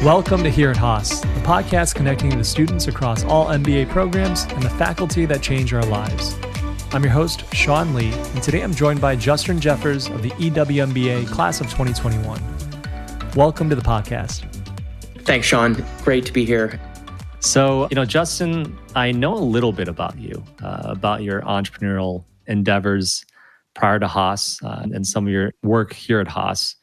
Welcome to Here at Haas, the podcast connecting the students across all MBA programs and the faculty that change our lives. I'm your host, Sean Lee, and today I'm joined by Justin Jeffers of the EWMBA class of 2021. Welcome to the podcast. Thanks, Sean. Great to be here. So, Justin, I know a little bit about you, about your entrepreneurial endeavors prior to Haas and some of your work here at Haas.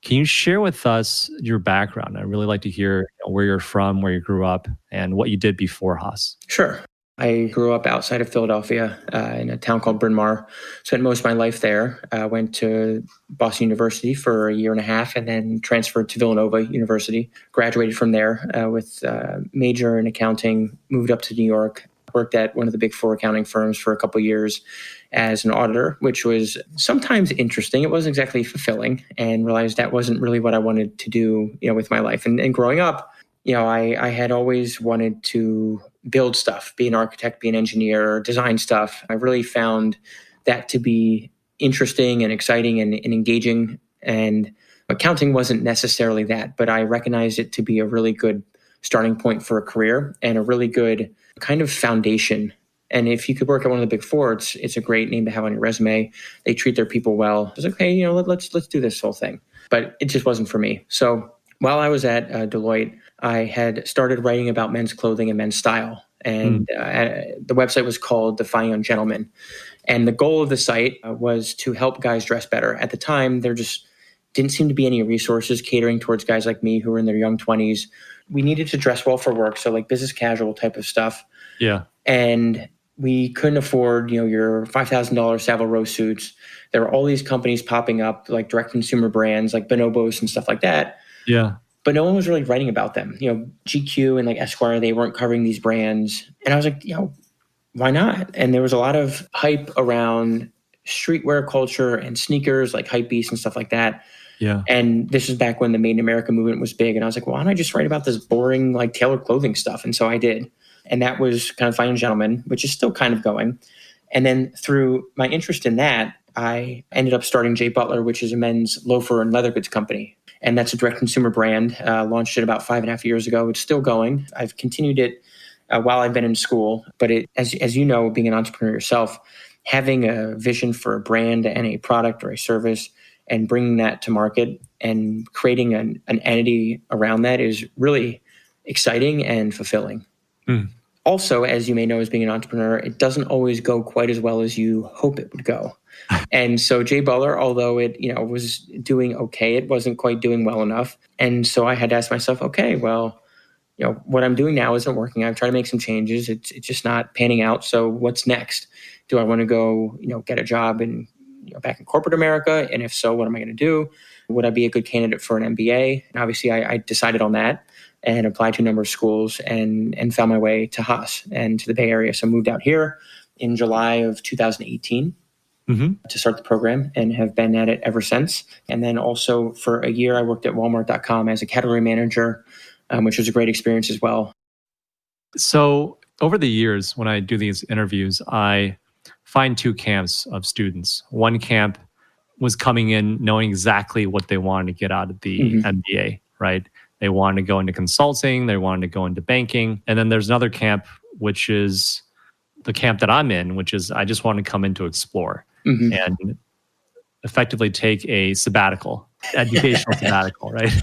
Can you share with us your background? I'd really like to hear where you're from, where you grew up, and what you did before Haas. Sure. I grew up outside of Philadelphia in a town called Bryn Mawr. Spent most of my life there. Went to Boston University for a year and a half and then transferred to Villanova University. Graduated from there with a major in accounting, moved up to New York, worked at one of the big four accounting firms for a couple of years as an auditor, which was sometimes interesting. It wasn't exactly fulfilling, and realized that wasn't really what I wanted to do, with my life. And growing up, I had always wanted to build stuff, be an architect, be an engineer, design stuff. I really found that to be interesting and exciting and engaging. And accounting wasn't necessarily that, but I recognized it to be a really good starting point for a career and a really good kind of foundation. And if you could work at one of the big four, it's a great name to have on your resume. They treat their people well. I was like, hey, let's do this whole thing. But it just wasn't for me. So while I was at Deloitte, I had started writing about men's clothing and men's style. And the website was called The Fine Young Gentleman. And the goal of the site was to help guys dress better. At the time, there just didn't seem to be any resources catering towards guys like me who were in their young 20s. We needed to dress well for work, so like business casual type of stuff. Yeah. And we couldn't afford, your $5,000 Savile Row suits. There were all these companies popping up, like direct consumer brands, like Bonobos and stuff like that. Yeah. But no one was really writing about them. GQ and like Esquire, they weren't covering these brands. And I was like, why not? And there was a lot of hype around streetwear culture and sneakers, like Hypebeast and stuff like that. Yeah. And this was back when the Made in America movement was big. And I was like, well, why don't I just write about this boring, like tailored clothing stuff? And so I did. And that was kind of Fine Young Gentleman, which is still kind of going. And then through my interest in that, I ended up starting J. Butler, which is a men's loafer and leather goods company. And that's a direct consumer brand. Launched it about 5.5 years ago. It's still going. I've continued it while I've been in school. But as you know, being an entrepreneur yourself, having a vision for a brand and a product or a service and bringing that to market and creating an entity around that is really exciting and fulfilling. Also, as you may know, as being an entrepreneur, it doesn't always go quite as well as you hope it would go. And so J. Butler, although it was doing okay, it wasn't quite doing well enough. And so I had to ask myself, okay, well, what I'm doing now isn't working. I've tried to make some changes. It's just not panning out. So what's next? Do I want to go, get a job in back in corporate America? And if so, what am I going to do? Would I be a good candidate for an MBA? And obviously, I decided on that and applied to a number of schools and found my way to Haas and to the Bay Area. So I moved out here in July of 2018 to start the program and have been at it ever since. And then also for a year, I worked at Walmart.com as a category manager, which was a great experience as well. So over the years, when I do these interviews, I find two camps of students. One camp was coming in knowing exactly what they wanted to get out of the MBA, right? They wanted to go into consulting, they wanted to go into banking. And then there's another camp, which is the camp that I'm in, which is I just want to come in to explore and effectively take a sabbatical, educational sabbatical, right?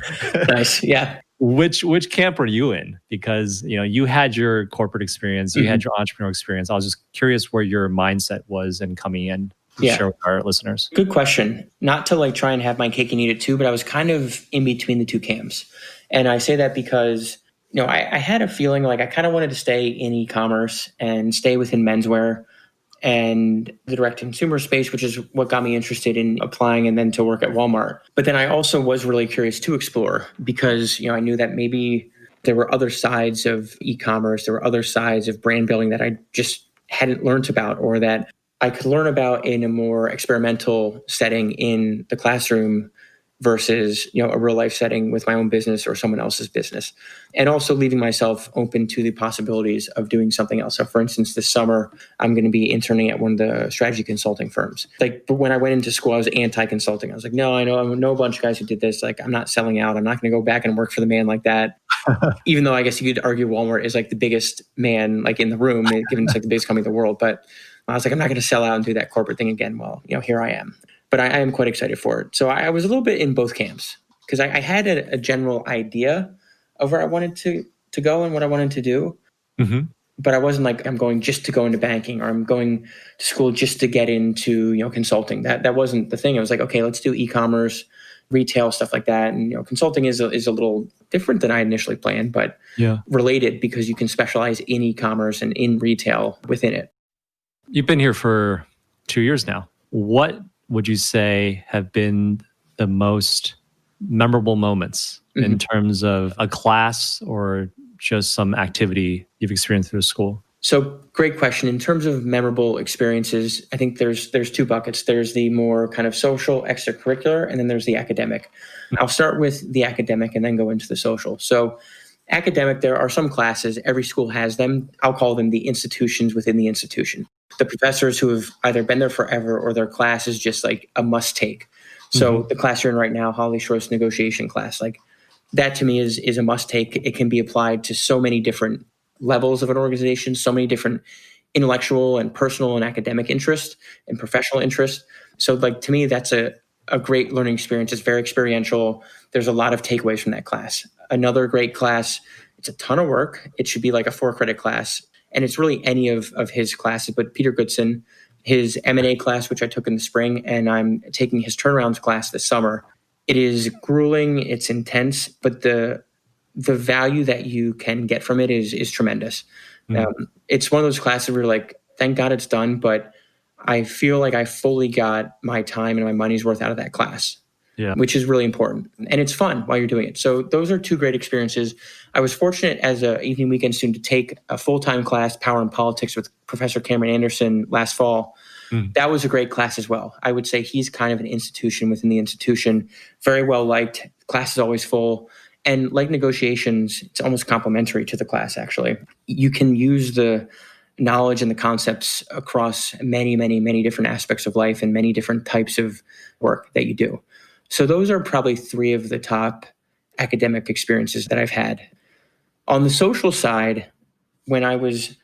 Nice, yeah. Which camp are you in? Because you had your corporate experience, you had your entrepreneurial experience. I was just curious where your mindset was in coming in to share with our listeners. Good question. Not to try and have my cake and eat it too, but I was kind of in between the two camps. And I say that because I had a feeling like I kind of wanted to stay in e-commerce and stay within menswear and the direct consumer space, which is what got me interested in applying and then to work at Walmart. But then I also was really curious to explore because, I knew that maybe there were other sides of e-commerce, there were other sides of brand building that I just hadn't learned about or that I could learn about in a more experimental setting in the classroom versus, a real life setting with my own business or someone else's business. And also leaving myself open to the possibilities of doing something else. So for instance, this summer, I'm going to be interning at one of the strategy consulting firms. Like when I went into school, I was anti-consulting. I was like, no, I know a bunch of guys who did this. Like, I'm not selling out. I'm not going to go back and work for the man like that. Even though I guess you could argue Walmart is like the biggest man like in the room, given it's like the biggest company in the world. But I was like, I'm not going to sell out and do that corporate thing again. Well, here I am. But I am quite excited for it. So I was a little bit in both camps because I had a general idea of where I wanted to go and what I wanted to do. Mm-hmm. But I wasn't like, I'm going just to go into banking or I'm going to school just to get into, consulting. That wasn't the thing. I was like, okay, let's do e-commerce, retail, stuff like that. And, consulting is a little different than I initially planned, but related because you can specialize in e-commerce and in retail within it. You've been here for 2 years now. What would you say have been the most memorable moments in terms of a class or just some activity you've experienced through school? So great question. In terms of memorable experiences, I think there's two buckets. There's the more kind of social, extracurricular, and then there's the academic. I'll start with the academic and then go into the social. So academic, there are some classes, every school has them. I'll call them the institutions within the institution. The professors who have either been there forever or their class is just like a must take. So the class you're in right now, Holly Schro's negotiation class, like that to me is a must take. It can be applied to so many different levels of an organization, so many different intellectual and personal and academic interest and professional interest. So like to me, that's a great learning experience. It's very experiential. There's a lot of takeaways from that class. Another great class, it's a ton of work. It should be like a 4-credit class. And it's really any of his classes, but Peter Goodson, his M&A class, which I took in the spring, and I'm taking his turnarounds class this summer. It is grueling, it's intense, but the value that you can get from it is tremendous. It's one of those classes where you're like, thank God it's done, but I feel like I fully got my time and my money's worth out of that class. Which is really important. And it's fun while you're doing it. So those are two great experiences. I was fortunate as an evening weekend student to take a full-time class, Power and Politics, with Professor Cameron Anderson last fall. That was a great class as well. I would say he's kind of an institution within the institution, very well liked. Class is always full. And like negotiations, it's almost complementary to the class, actually. You can use the knowledge and the concepts across many, many, many different aspects of life and many different types of work that you do. So those are probably 3 of the top academic experiences that I've had. On the social side, when I was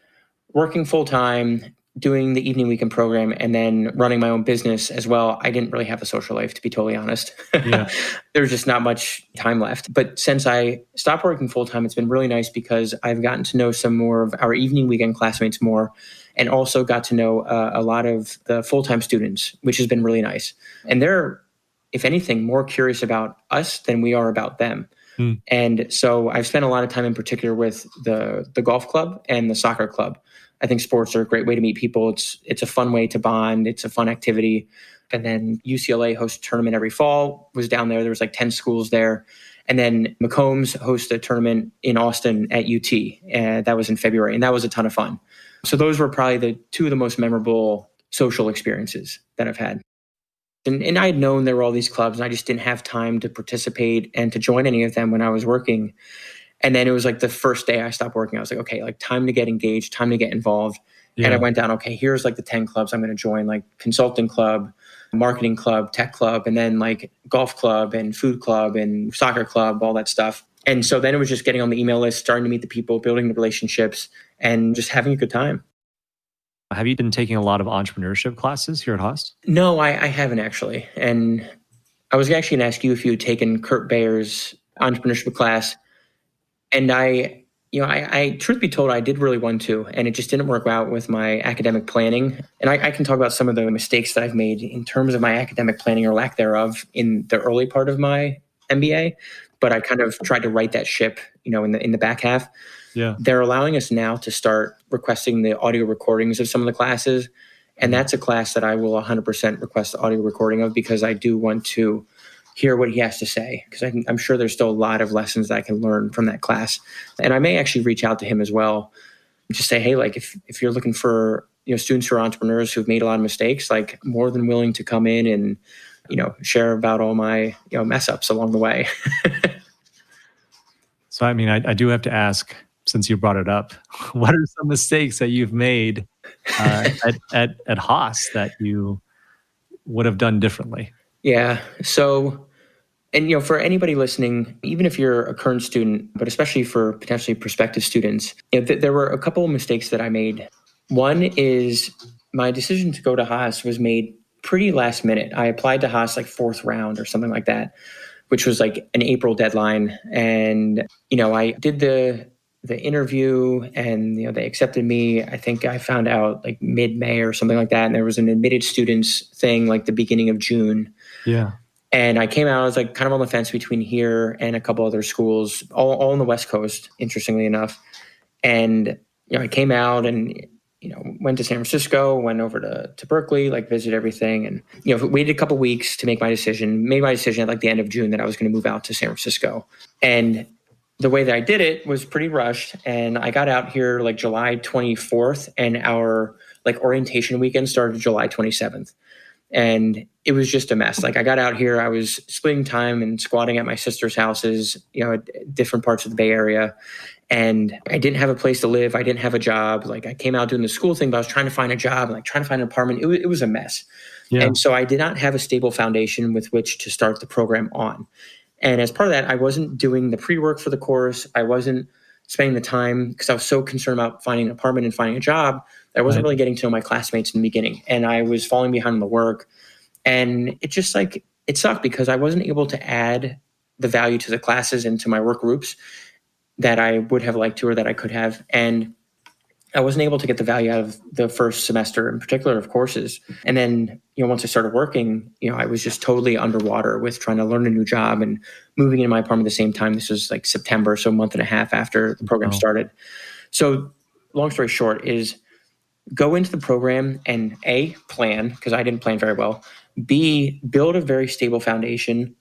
working full-time, doing the evening weekend program, and then running my own business as well, I didn't really have a social life, to be totally honest. There's just not much time left. But since I stopped working full-time, it's been really nice because I've gotten to know some more of our evening weekend classmates more, and also got to know a lot of the full-time students, which has been really nice. And they're, if anything, more curious about us than we are about them. And so I've spent a lot of time in particular with the golf club and the soccer club. I think sports are a great way to meet people. It's a fun way to bond. It's a fun activity. And then UCLA hosts a tournament every fall, was down there. There was like 10 schools there. And then Macombs hosts a tournament in Austin at UT. And that was in February. And that was a ton of fun. So those were probably the 2 of the most memorable social experiences that I've had. And I had known there were all these clubs, and I just didn't have time to participate and to join any of them when I was working. And then it was like the first day I stopped working, I was like, okay, like time to get engaged, time to get involved. And I went down, okay, here's like the 10 clubs I'm going to join, like consulting club, marketing club, tech club, and then like golf club and food club and soccer club, all that stuff. And so then it was just getting on the email list, starting to meet the people, building the relationships, and just having a good time. Have you been taking a lot of entrepreneurship classes here at Haas? No, I haven't actually. And I was actually going to ask you if you had taken Kurt Bayer's entrepreneurship class. And I truth be told, I did really want to, and it just didn't work out with my academic planning. And I can talk about some of the mistakes that I've made in terms of my academic planning or lack thereof in the early part of my MBA. But I kind of tried to right that ship, in the back half. They're allowing us now to start requesting the audio recordings of some of the classes. And that's a class that I will 100% request the audio recording of, because I do want to hear what he has to say, because I'm sure there's still a lot of lessons that I can learn from that class. And I may actually reach out to him as well, just say, hey, like if you're looking for students who are entrepreneurs who've made a lot of mistakes, like more than willing to come in and share about all my, mess ups along the way. So, I mean, I do have to ask, since you brought it up, what are some mistakes that you've made at Haas that you would have done differently? Yeah. So, and for anybody listening, even if you're a current student, but especially for potentially prospective students, there were a couple of mistakes that I made. One is my decision to go to Haas was made pretty last minute. I applied to Haas like fourth round or something like that, which was like an April deadline. And, I did the interview and, they accepted me. I think I found out like mid-May or something like that. And there was an admitted students thing like the beginning of June. Yeah. And I came out, I was like kind of on the fence between here and a couple other schools, all on the West Coast, interestingly enough. And, I came out and, went to San Francisco, went over to Berkeley, like visited everything. And, waited a couple weeks to make my decision, made my decision at like the end of June that I was going to move out to San Francisco. And the way that I did it was pretty rushed. And I got out here like July 24th and our like orientation weekend started July 27th. And it was just a mess. Like I got out here, I was splitting time and squatting at my sister's houses, at different parts of the Bay Area. And I didn't have a place to live. I didn't have a job. Like I came out doing the school thing, but I was trying to find a job, like trying to find an apartment. It was a mess. Yeah. And so I did not have a stable foundation with which to start the program on. And as part of that, I wasn't doing the pre-work for the course. I wasn't spending the time because I was so concerned about finding an apartment and finding a job that I wasn't really getting to know my classmates in the beginning. And I was falling behind on the work. And it just like, it sucked because I wasn't able to add the value to the classes and to my work groups that I would have liked to or that I could have. And I wasn't able to get the value out of the first semester in particular of courses. And then, once I started working, I was just totally underwater with trying to learn a new job and moving into my apartment at the same time. This was like September, so a month and a half after the program started. So long story short is go into the program and A, plan, because I didn't plan very well. B, build a very stable foundation.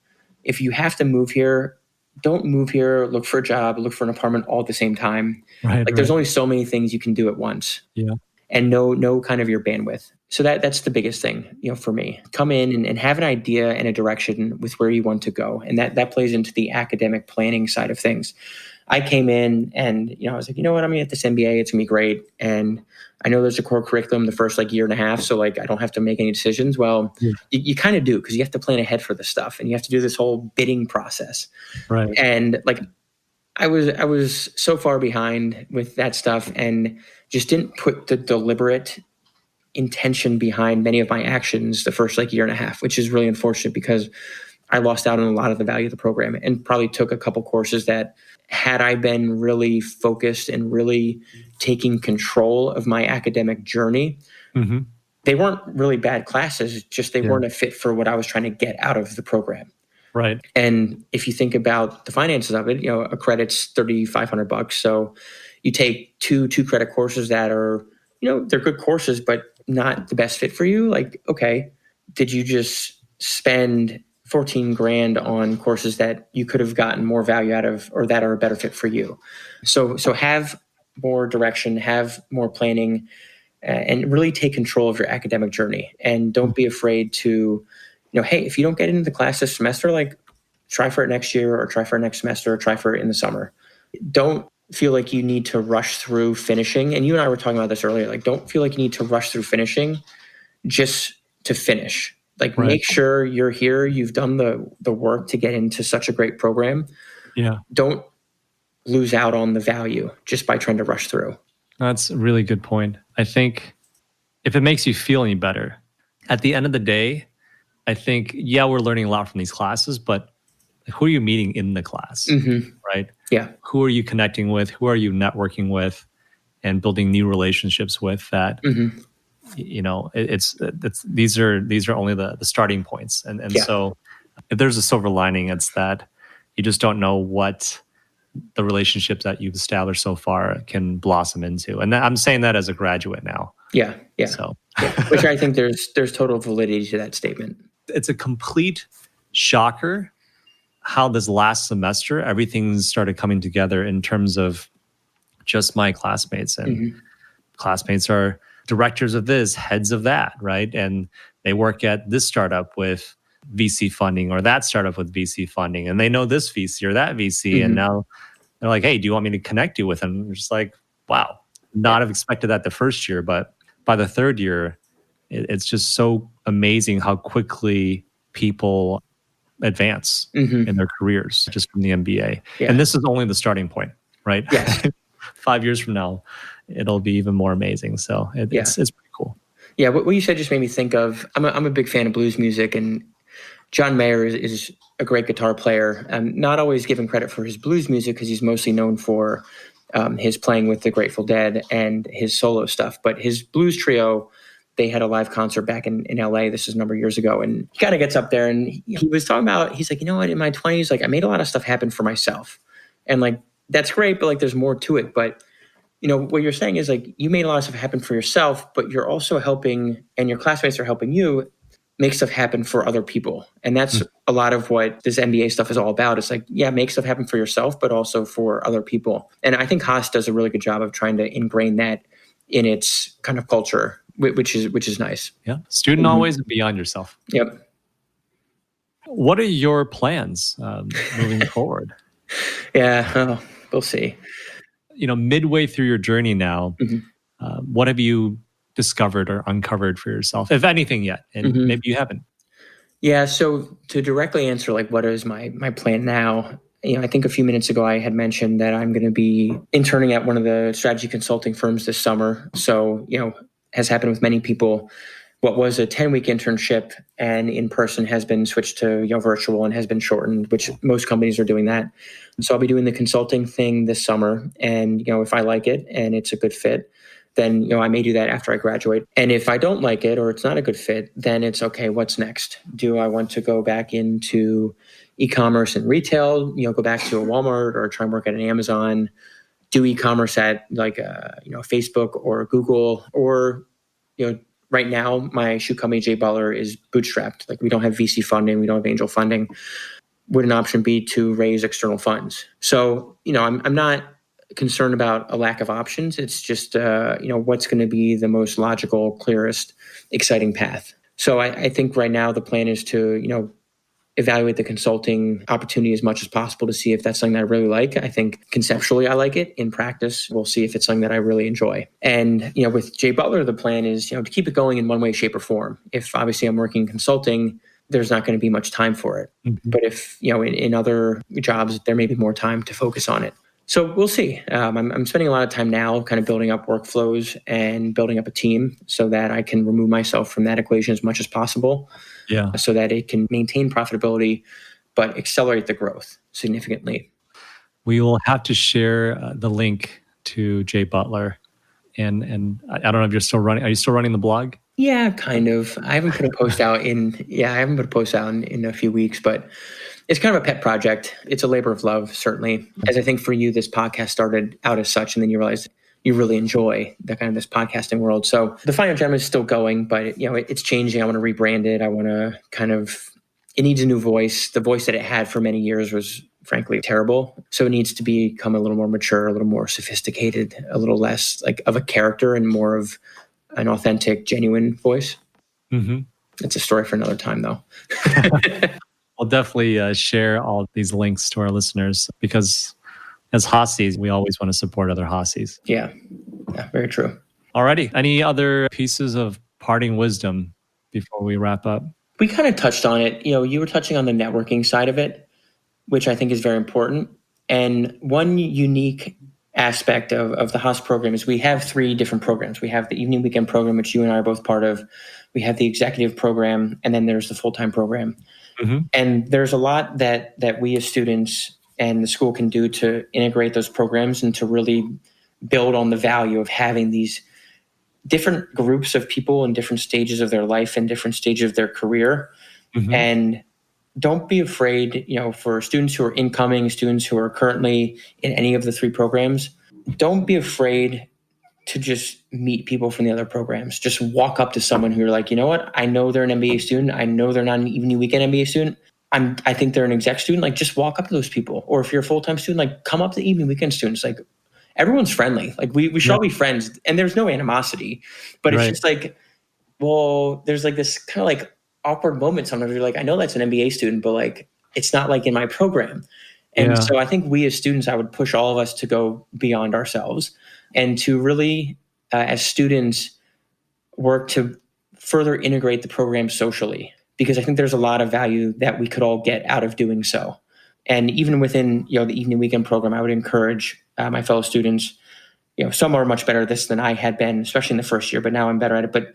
If you have to move here, don't move here, look for a job, look for an apartment all at the same time. Right, there's only so many things you can do at once. Yeah. And know kind of your bandwidth. So that's the biggest thing, for me. Come in and have an idea and a direction with where you want to go. And that plays into the academic planning side of things. I came in and, I was like, I'm going to get this MBA. It's going to be great. And I know there's a core curriculum the first like year and a half. So like, I don't have to make any decisions. Well, you kind of do because you have to plan ahead for this stuff and you have to do this whole bidding process. Right. And like, I was so far behind with that stuff and just didn't put the deliberate intention behind many of my actions the first like year and a half, which is really unfortunate because I lost out on a lot of the value of the program and probably took a couple courses that had I been really focused and really taking control of my academic journey, they weren't really bad classes, just they weren't a fit for what I was trying to get out of the program. Right. And if you think about the finances of it, a credit's $3,500. So you take two credit courses that are, they're good courses, but not the best fit for you. Like, okay, did you just spend $14,000 on courses that you could have gotten more value out of or that are a better fit for you? So have more direction, have more planning, and really take control of your academic journey. And don't be afraid to, hey, if you don't get into the class this semester, like try for it next year or try for it next semester or try for it in the summer. Don't feel like you need to rush through finishing. And you and I were talking about this earlier. Like, don't feel like you need to rush through finishing just to finish. Like, make sure you're here. You've done the work to get into such a great program. Yeah. Don't lose out on the value just by trying to rush through. That's a really good point. I think if it makes you feel any better, at the end of the day, I think, we're learning a lot from these classes, but who are you meeting in the class, right? Yeah. Who are you connecting with? Who are you networking with and building new relationships with that, these are only the starting points. And so if there's a silver lining, it's that you just don't know what the relationships that you've established so far can blossom into. And I'm saying that as a graduate now. Yeah. So, which I think there's total validity to that statement. It's a complete shocker how this last semester, everything started coming together in terms of just my classmates. And classmates are directors of this, heads of that, right? And they work at this startup with VC funding or that startup with VC funding, and they know this VC or that VC, and now they're like, "Hey, do you want me to connect you with them?" I'm just like, wow, not have expected that the first year, but by the third year, it's just so amazing how quickly people advance in their careers just from the MBA. Yeah. And this is only the starting point, right? Yes. 5 years from now, it'll be even more amazing. So it's pretty cool. Yeah, what you said just made me think of, I'm a big fan of blues music, and John Mayer is a great guitar player. I'm not always given credit for his blues music because he's mostly known for his playing with the Grateful Dead and his solo stuff. But his blues trio, they had a live concert back in LA. This is a number of years ago. And he kind of gets up there and he was talking about, he's like, you know what, in my 20s, like I made a lot of stuff happen for myself. And like, that's great, but like there's more to it. But you know, what you're saying is like you made a lot of stuff happen for yourself, but you're also helping, and your classmates are helping you make stuff happen for other people. And that's a lot of what this MBA stuff is all about. It's like, yeah, make stuff happen for yourself, but also for other people. And I think Haas does a really good job of trying to ingrain that in its kind of culture, which is nice. Yeah. Student always beyond yourself. Yep. What are your plans moving forward? Yeah, we'll see. You know, midway through your journey now, what have you discovered or uncovered for yourself, if anything yet? And maybe you haven't. Yeah. So to directly answer, like, what is my plan now? You know, I think a few minutes ago I had mentioned that I'm going to be interning at one of the strategy consulting firms this summer. So, you know, has happened with many people. What was a 10-week internship and in person has been switched to, you know, virtual and has been shortened, which most companies are doing that. So I'll be doing the consulting thing this summer. And, you know, if I like it and it's a good fit, then, you know, I may do that after I graduate. And if I don't like it or it's not a good fit, then it's okay, what's next? Do I want to go back into e-commerce and retail, you know, go back to a Walmart or try and work at an Amazon, do e-commerce at like, you know, Facebook or Google, or, you know, right now, my shoe company, J. Butler, is bootstrapped. Like, we don't have VC funding. We don't have angel funding. Would an option be to raise external funds? So, you know, I'm not concerned about a lack of options. It's just, you know, what's going to be the most logical, clearest, exciting path. So I think right now the plan is to, you know, evaluate the consulting opportunity as much as possible to see if that's something that I really like. I think conceptually I like it. In practice, we'll see if it's something that I really enjoy. And, you know, with J. Butler, the plan is, you know, to keep it going in one way, shape, or form. If obviously I'm working consulting, there's not going to be much time for it. But if, you know, in other jobs, there may be more time to focus on it. So we'll see. I'm spending a lot of time now kind of building up workflows and building up a team so that I can remove myself from that equation as much as possible. Yeah. So that it can maintain profitability, but accelerate the growth significantly. We will have to share the link to J. Butler. And I don't know if you're still running. Are you still running the blog? Yeah, kind of. I haven't put a post out in a few weeks, but it's kind of a pet project. It's a labor of love, certainly. As I think for you, this podcast started out as such, and then you realize you really enjoy the kind of this podcasting world. So the Final Gem is still going, but you know, it's changing. I want to rebrand it. I want to it needs a new voice. The voice that it had for many years was frankly terrible. So it needs to become a little more mature, a little more sophisticated, a little less like of a character and more of an authentic, genuine voice. It's a story for another time, though. I'll definitely share all these links to our listeners because as Haassies, we always want to support other Haassies. Yeah, very true. Alrighty. Any other pieces of parting wisdom before we wrap up? We kind of touched on it. You know, you were touching on the networking side of it, which I think is very important. And one unique aspect of the Haas program is we have 3 different programs. We have the evening weekend program, which you and I are both part of. We have the executive program, and then there's the full-time program. And there's a lot that we as students and the school can do to integrate those programs and to really build on the value of having these different groups of people in different stages of their life and different stages of their career. And don't be afraid, you know, for students who are incoming, students who are currently in any of the 3 programs, don't be afraid to just meet people from the other programs. Just walk up to someone who you're like, you know what? I know they're an MBA student. I know they're not an evening weekend MBA student. I think they're an exec student. Like, just walk up to those people. Or if you're a full-time student, like, come up to the evening weekend students. Like, everyone's friendly. Like, we should all be friends. And there's no animosity. But it's just like, well, there's like this kind of like awkward moments sometimes. You're like, I know that's an MBA student, but like, it's not like in my program. And so I think we as students, I would push all of us to go beyond ourselves and to really, as students, work to further integrate the program socially, because I think there's a lot of value that we could all get out of doing so. And even within, the evening weekend program, I would encourage my fellow students, some are much better at this than I had been, especially in the first year, but now I'm better at it. But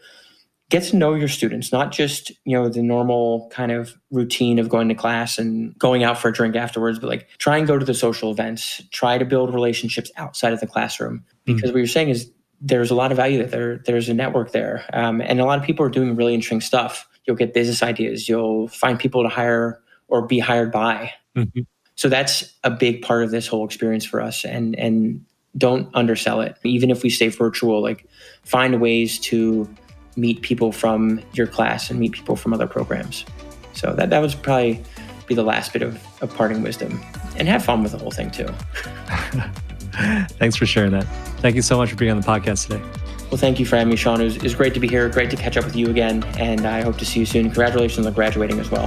get to know your students, not just, the normal kind of routine of going to class and going out for a drink afterwards, but like try and go to the social events, try to build relationships outside of the classroom. Because what you're saying is there's a lot of value there's a network there. And a lot of people are doing really interesting stuff. You'll get business ideas. You'll find people to hire or be hired by. Mm-hmm. So that's a big part of this whole experience for us. And don't undersell it. Even if we stay virtual, like find ways to meet people from your class and meet people from other programs. So that was probably be the last bit of parting wisdom. And have fun with the whole thing too. Thanks for sharing that. Thank you so much for being on the podcast today. Well, thank you for having me, Sean. It was great to be here. Great to catch up with you again. And I hope to see you soon. Congratulations on graduating as well.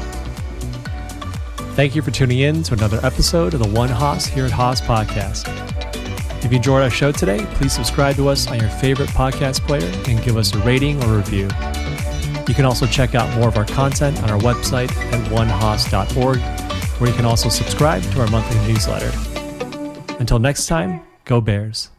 Thank you for tuning in to another episode of the One Haas here at Haas Podcast. If you enjoyed our show today, please subscribe to us on your favorite podcast player and give us a rating or review. You can also check out more of our content on our website at onehaas.org, where you can also subscribe to our monthly newsletter. Until next time, go Bears.